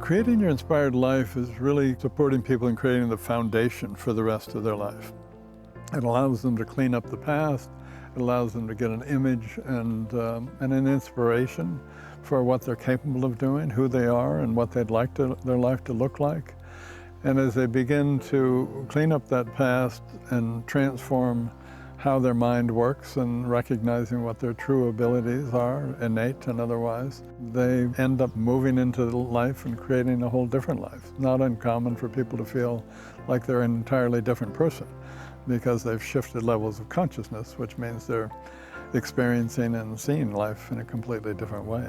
Creating your inspired life is really supporting people in creating the foundation for the rest of their life. It allows them to clean up the past. It allows them to get an image and an inspiration for what they're capable of doing, who they are, and what they'd like their life to look like. And as they begin to clean up that past and transform how their mind works and recognizing what their true abilities are, innate and otherwise, they end up moving into life and creating a whole different life. Not uncommon for people to feel like they're an entirely different person because they've shifted levels of consciousness, which means they're experiencing and seeing life in a completely different way.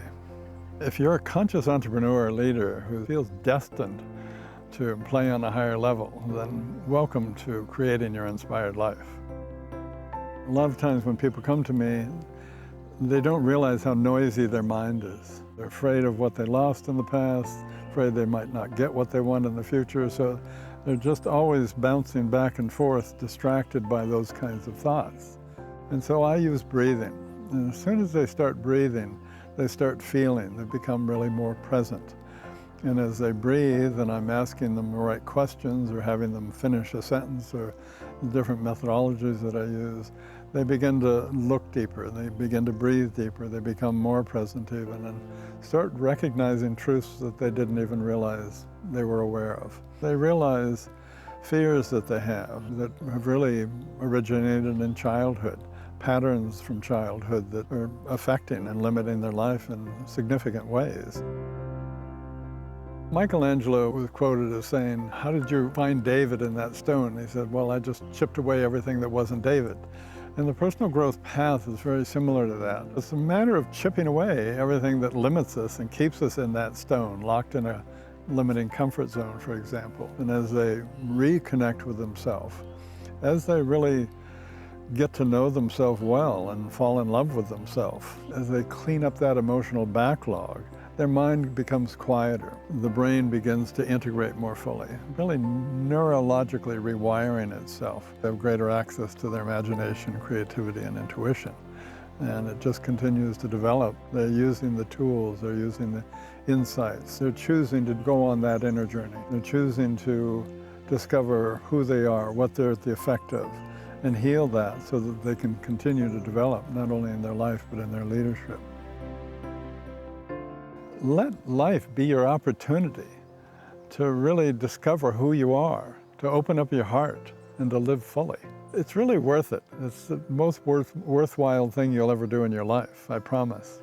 If you're a conscious entrepreneur or leader who feels destined to play on a higher level, then welcome to creating your inspired life. A lot of times when people come to me, they don't realize how noisy their mind is. They're afraid of what they lost in the past, afraid they might not get what they want in the future, so they're just always bouncing back and forth, distracted by those kinds of thoughts. And so I use breathing. And as soon as they start breathing, they start feeling, they become really more present. And as they breathe, and I'm asking them the right questions or having them finish a sentence or the different methodologies that I use, they begin to look deeper, they begin to breathe deeper, they become more present even, and start recognizing truths that they didn't even realize they were aware of. They realize fears that they have that have really originated in childhood, patterns from childhood that are affecting and limiting their life in significant ways. Michelangelo was quoted as saying, "How did you find David in that stone?" He said, "Well, I just chipped away everything that wasn't David." And the personal growth path is very similar to that. It's a matter of chipping away everything that limits us and keeps us in that stone, locked in a limiting comfort zone, for example. And as they reconnect with themselves, as they really get to know themselves well and fall in love with themselves, as they clean up that emotional backlog, their mind becomes quieter. The brain begins to integrate more fully, really neurologically rewiring itself. They have greater access to their imagination, creativity, and intuition. And it just continues to develop. They're using the tools, they're using the insights. They're choosing to go on that inner journey. They're choosing to discover who they are, what they're the effect of, and heal that so that they can continue to develop, not only in their life, but in their leadership. Let life be your opportunity to really discover who you are, to open up your heart, and to live fully. It's really worth it. It's the most worthwhile thing you'll ever do in your life, I promise.